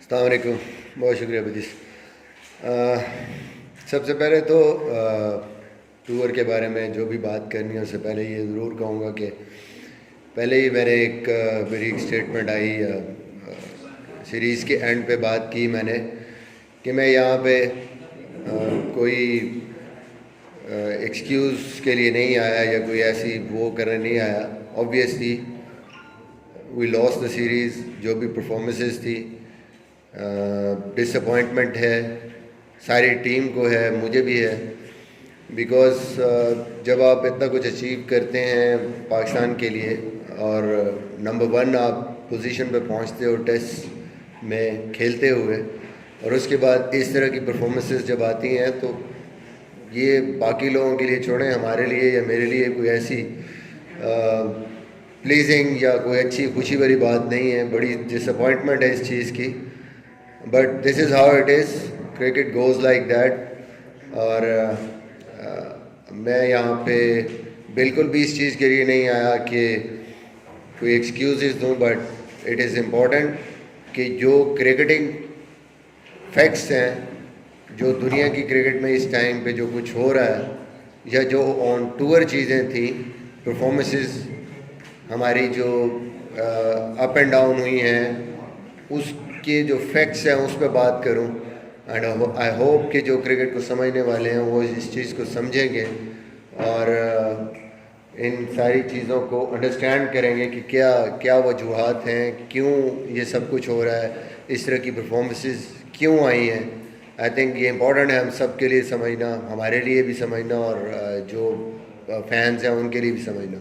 अस्सलाम वालेकुम। बहुत शुक्रिया बदिस। सबसे पहले तो टूर के बारे में जो भी बात करनी है उससे पहले ये ज़रूर कहूँगा कि पहले ही मैंने मेरी एक स्टेटमेंट आई सीरीज़ के एंड पे बात की मैंने कि मैं यहाँ पे कोई एक्सक्यूज़ के लिए नहीं आया या कोई ऐसी वो करने नहीं आया। Obviously we lost the series, जो भी परफॉर्मेंसेस थी, डिसअपॉइंटमेंट है, सारी टीम को है, मुझे भी है। बिकॉज़ जब आप इतना कुछ अचीव करते हैं पाकिस्तान के लिए और नंबर 1 आप पोजीशन पे पहुंचते हो टेस्ट में खेलते हुए, और उसके बाद इस तरह की परफॉर्मेंसेस जब आती हैं तो ये बाकी लोगों के लिए छोड़ें, हमारे लिए या मेरे लिए कोई ऐसी प्लीजिंग या कोई अच्छी खुशी भरी बात नहीं है। बड़ी डिसअपॉइंटमेंट है इस चीज़ की, but this is how it is, cricket goes like that. और मैं यहाँ पे बिल्कुल भी इस चीज़ के लिए नहीं आया कि कोई एक्सक्यूज़ दूँ, बट इट इज़ इम्पॉर्टेंट कि जो क्रिकेटिंग फैक्ट्स हैं, जो दुनिया की क्रिकेट में इस टाइम पे जो कुछ हो रहा है या जो ऑन टूर चीज़ें थी, परफॉर्मेंसेस हमारी जो अप एंड डाउन हुई हैं, उसके जो फैक्ट्स हैं उस पर बात करूं। एंड आई होप कि जो क्रिकेट को समझने वाले हैं वो इस चीज़ को समझेंगे और इन सारी चीज़ों को अंडरस्टैंड करेंगे कि क्या क्या वजूहात हैं, क्यों ये सब कुछ हो रहा है, इस तरह की परफॉर्मेंसेस क्यों आई हैं। आई थिंक ये इम्पॉर्टेंट है हम सब के लिए समझना, हमारे लिए भी समझना और जो फैंस हैं उनके लिए भी समझना।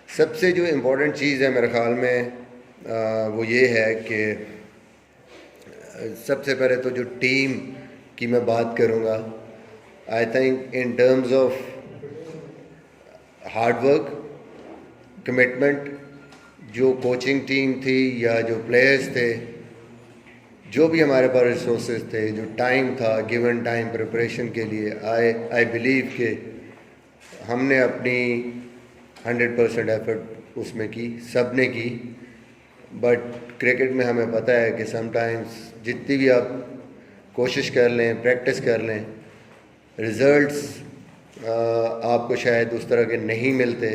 सबसे जो इम्पोर्टेंट चीज़ है मेरे ख़्याल में वो ये है कि सबसे पहले तो जो टीम की मैं बात करूँगा, I think in terms of hard work, commitment, जो कोचिंग टीम थी या जो प्लेयर्स थे, जो भी हमारे पास रिसोर्सेज थे, जो टाइम था, गिवन टाइम प्रिपरेशन के लिए, आई बिलीव कि हमने अपनी 100% एफर्ट उसमें की, सब ने की। बट क्रिकेट में हमें पता है कि समटाइम्स जितनी भी आप कोशिश कर लें, प्रैक्टिस कर लें, रिज़ल्ट्स आपको शायद उस तरह के नहीं मिलते,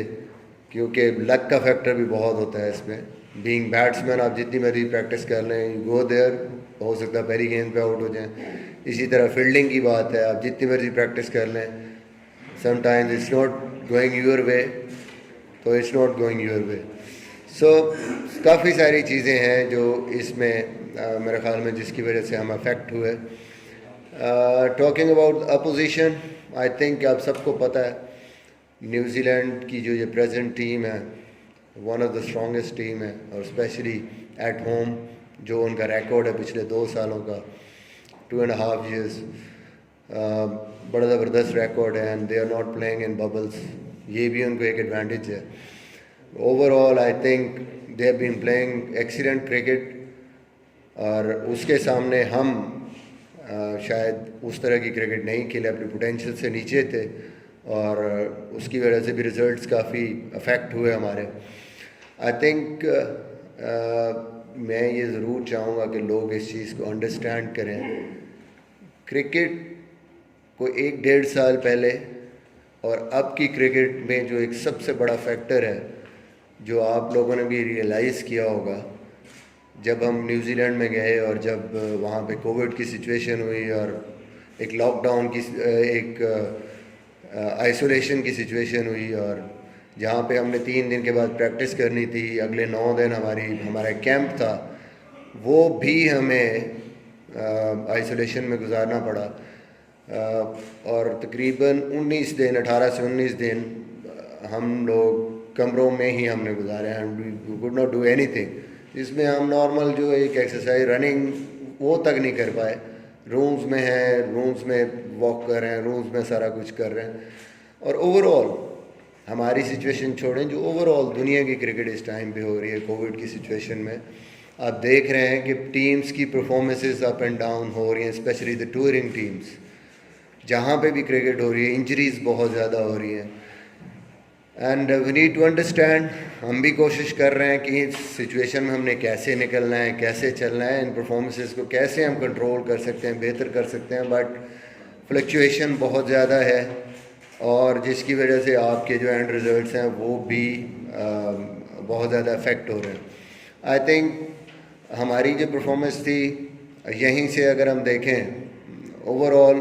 क्योंकि लक का फैक्टर भी बहुत होता है इसमें। बीइंग बैट्समैन आप जितनी मर्जी प्रैक्टिस कर लें, यू गो देयर, हो सकता है पहली गेंद पे आउट हो जाएं। इसी तरह फील्डिंग की बात है, आप जितनी मर्जी प्रैक्टिस कर लें, sometimes it's not going your way, तो it's not going your way. So काफ़ी सारी चीज़ें हैं जो इसमें मेरे ख़्याल में जिसकी वजह से हम अफेक्ट हुए। Talking about opposition, I think आप सबको पता है न्यूजीलैंड की जो ये प्रेजेंट टीम है one of the strongest team है, और स्पेशली एट होम जो उनका रिकॉर्ड है पिछले 2 सालों का, 2.5 years, बड़ा ज़बरदस्त रिकॉर्ड है। And they are not playing in bubbles, ये भी उनको एक एडवांटेज है। Overall I think they have been playing excellent cricket, और उसके सामने हम शायद उस तरह की क्रिकेट नहीं खेले, अपने पोटेंशियल से नीचे थे, और उसकी वजह से भी रिज़ल्ट्स काफ़ी अफेक्ट हुए हमारे। आई थिंक मैं ये ज़रूर चाहूँगा कि लोग इस चीज़ को अंडरस्टैंड करें। क्रिकेट को 1-1.5 साल पहले और अब की क्रिकेट में जो एक सबसे बड़ा फैक्टर है, जो आप लोगों ने भी रियलाइज़ किया होगा, जब हम न्यूजीलैंड में गए और जब वहाँ पे कोविड की सिचुएशन हुई और एक लॉकडाउन की, एक आइसोलेशन की सिचुएशन हुई, और जहाँ पे हमने 3 दिन के बाद प्रैक्टिस करनी थी, अगले 9 दिन हमारा कैंप था, वो भी हमें आइसोलेशन में गुजारना पड़ा। और तकरीबन 19 दिन, 18 से 19 दिन हम लोग कमरों में ही हमने गुजारे, and we could not do anything. इसमें हम नॉर्मल जो एक एक्सरसाइज, रनिंग, वो तक नहीं कर पाए। रूम्स में हैं, रूम्स में वॉक कर रहे हैं, रूम्स में सारा कुछ कर रहे हैं। और ओवरऑल हमारी सिचुएशन छोड़ें, जो ओवरऑल दुनिया की क्रिकेट इस टाइम पे हो रही है कोविड की सिचुएशन में, आप देख रहे हैं कि टीम्स की परफॉर्मेंसेस अप एंड डाउन हो रही हैं, स्पेशली द टूरिंग टीम्स। जहाँ पे भी क्रिकेट हो रही है, इंजरीज़ बहुत ज़्यादा हो रही हैं, and we need to understand हम भी कोशिश कर रहे हैं कि इस सिचुएशन में हमने कैसे निकलना है, कैसे चलना है, इन परफॉर्मेंसेस को कैसे हम कंट्रोल कर सकते हैं, बेहतर कर सकते हैं। बट फ्लक्चुएशन बहुत ज़्यादा है और जिसकी वजह से आपके जो एंड रिज़ल्ट्स हैं वो भी बहुत ज़्यादा अफेक्ट हो रहे हैं। आई थिंक हमारी जो परफॉर्मेंस थी यहीं से अगर हम देखें ओवरऑल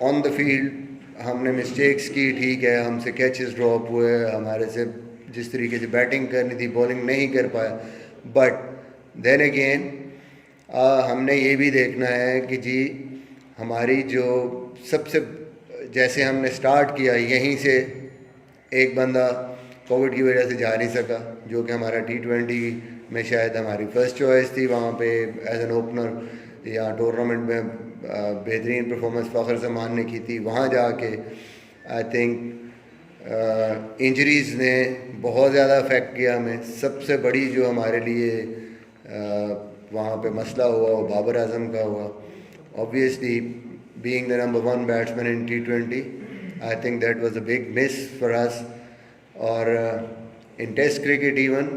ऑन द फील्ड हमने मिस्टेक्स की, ठीक है, हमसे कैचेस ड्रॉप हुए, हमारे से जिस तरीके से बैटिंग करनी थी बॉलिंग नहीं कर पाया। बट देन अगेन हमने ये भी देखना है कि जी हमारी जो सबसे जैसे हमने स्टार्ट किया यहीं से, एक बंदा कोविड की वजह से जा नहीं सका जो कि हमारा T20 में शायद हमारी फर्स्ट चॉइस थी, वहाँ पे एज एन ओपनर या टूर्नामेंट में बेहतरीन परफॉर्मेंस फ़खर ज़मान ने की थी। वहाँ जाके आई थिंक इंजरीज़ ने बहुत ज़्यादा अफेक्ट किया हमें। सबसे बड़ी जो हमारे लिए वहाँ पे मसला हुआ वो बाबर आजम का हुआ। Obviously being the number 1 batsman in T20, I think that was a big miss for us. और in test cricket even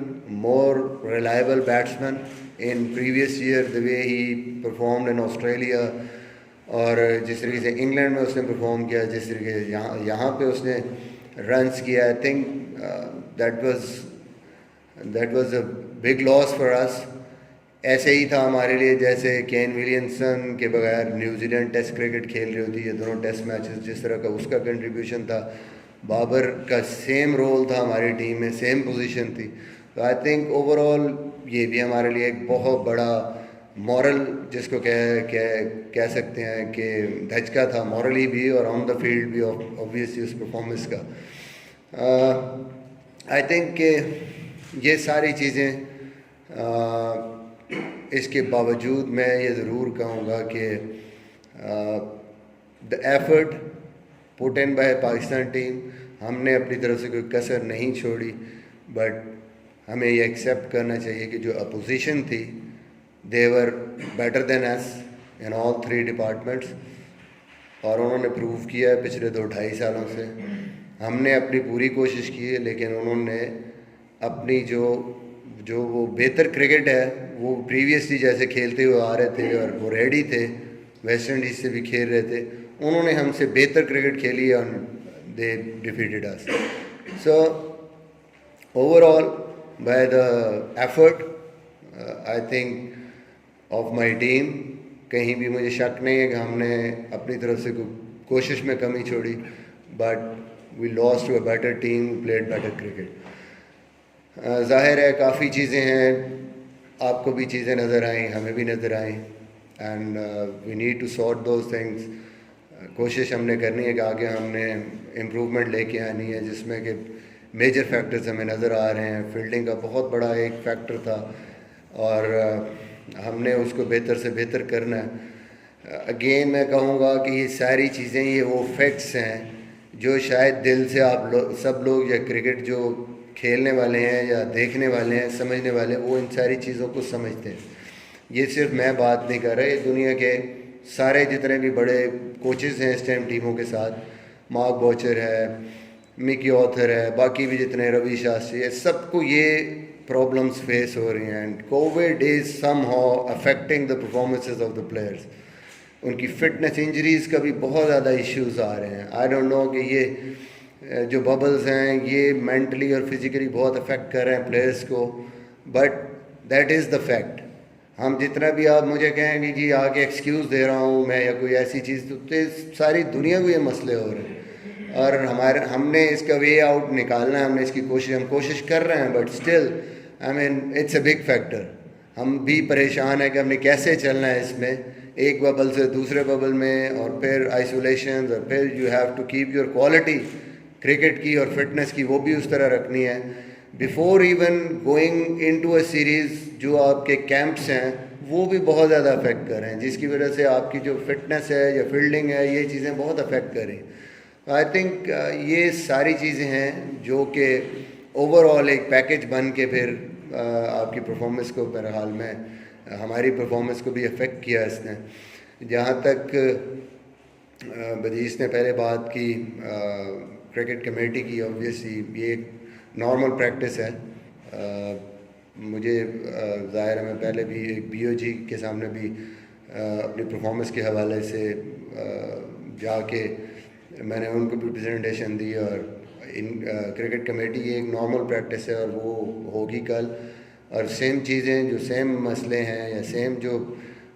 more reliable batsman in previous year the way he performed in Australia, और जिस तरीके से England में उसने perform किया, जिस तरीके से यहाँ पे उसने रन्स किया, I think that was a big loss for us. ऐसे ही था हमारे लिए जैसे केन विलियमसन के बगैर न्यूजीलैंड टेस्ट क्रिकेट खेल रही होती है, दोनों टेस्ट मैचेस, जिस तरह का उसका कंट्रीब्यूशन था। बाबर का सेम रोल था हमारी टीम में, सेम पोजीशन थी। तो आई थिंक ओवरऑल ये भी हमारे लिए एक बहुत बड़ा मॉरल जिसको कह सकते हैं कि धचका था, मॉरली भी और ऑन द फील्ड भी ऑब्वियसली उस परफॉर्मेंस का। आई थिंक कि ये सारी चीज़ें इसके बावजूद मैं ये ज़रूर कहूँगा कि the effort put in by Pakistan team, हमने अपनी तरफ से कोई कसर नहीं छोड़ी। बट हमें ये एक्सेप्ट करना चाहिए कि जो अपोजिशन थी they were better than us in all 3 departments, और उन्होंने प्रूव किया है पिछले 2-2.5 सालों से। हमने अपनी पूरी कोशिश की है, लेकिन उन्होंने अपनी जो वो बेहतर क्रिकेट है वो प्रीवियसली जैसे खेलते हुए आ रहे थे और वो रेडी थे, वेस्ट इंडीज़ से भी खेल रहे थे, उन्होंने हमसे बेहतर क्रिकेट खेली और they defeated us. So overall by the effort I think of my team, कहीं भी मुझे शक नहीं है कि हमने अपनी तरफ से कोशिश में कमी छोड़ी। But we lost to a better team, played better cricket. ज़ाहिर है काफ़ी चीज़ें हैं, आपको भी चीज़ें नज़र आएँ, हमें भी नज़र आएँ, and we need to sort those things. कोशिश हमने करनी है कि आगे हमने इम्प्रूवमेंट लेके आनी है, जिसमें कि मेजर फैक्टर्स हमें नज़र आ रहे हैं। फील्डिंग का बहुत बड़ा एक फैक्टर था और हमने उसको बेहतर से बेहतर करना है। अगेन मैं कहूँगा कि ये सारी चीज़ें, ये वो फैक्ट्स हैं जो शायद दिल से आप सब लोग या क्रिकेट जो खेलने वाले हैं या देखने वाले हैं, समझने वाले, वो इन सारी चीज़ों को समझते हैं। ये सिर्फ मैं बात नहीं कर रहा, ये दुनिया के सारे जितने भी बड़े कोचेज़ हैं इस टाइम टीमों के साथ, मार्क बॉचर है, मिकी ऑथर है, बाकी भी जितने, रवि शास्त्री है, सबको ये प्रॉब्लम्स फेस हो रही हैं। And Covid is somehow affecting the performances of the players. उनकी फिटनेस, इंजरीज़ का भी बहुत ज़्यादा इश्यूज़ आ रहे हैं। आई डोंट नो कि ये जो बबल्स हैं ये मेंटली और फिज़िकली बहुत अफेक्ट कर रहे हैं प्लेयर्स को, but that is the fact. हम जितना भी आप मुझे कहें कि जी आगे एक्सक्यूज़ दे रहा हूँ मैं या कोई ऐसी चीज़, तो सारी दुनिया को ये मसले हो रहे हैं और हमने इसका वे आउट निकालना है, हमने इसकी हम कोशिश कर रहे हैं। But still I mean it's a big factor. हम भी परेशान हैं कि हमने कैसे चलना है इसमें, एक बबल से दूसरे बबल में, और फिर आइसोलेशन, और फिर you have to keep your quality cricket की और फिटनेस की, वो भी उस तरह रखनी है before even going into a series. जो आपके कैंप्स हैं वो भी बहुत ज़्यादा अफेक्ट कर रहे हैं, जिसकी वजह से आपकी जो फिटनेस है या फील्डिंग है, ये चीज़ें बहुत अफेक्ट कर रही हैं। आई थिंक ये सारी चीज़ें हैं जो कि ओवरऑल एक पैकेज बन के फिर आपकी परफॉर्मेंस को, बहरहाल में हमारी परफॉर्मेंस को भी अफेक्ट किया इसने। जहाँ तक बजीज़ ने पहले बात की क्रिकेट कमेटी की, ऑब्वियसली ये नॉर्मल प्रैक्टिस है। मुझे ज़ाहिर है मैं पहले भी एक बीओजी के सामने भी अपनी परफॉर्मेंस के हवाले से जाके मैंने उनको भी प्रेजेंटेशन दी, और इन क्रिकेट कमेटी की एक नॉर्मल प्रैक्टिस है और वो होगी कल। और सेम चीज़ें जो सेम मसले हैं या सेम जो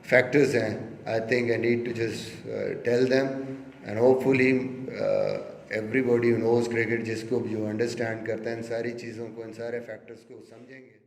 फैक्टर्स हैं, I think I need to just tell them, and hopefully everybody knows cricket, जिसको जो अंडरस्टैंड करता है इन सारी चीज़ों को, इन सारे फैक्टर्स को समझेंगे।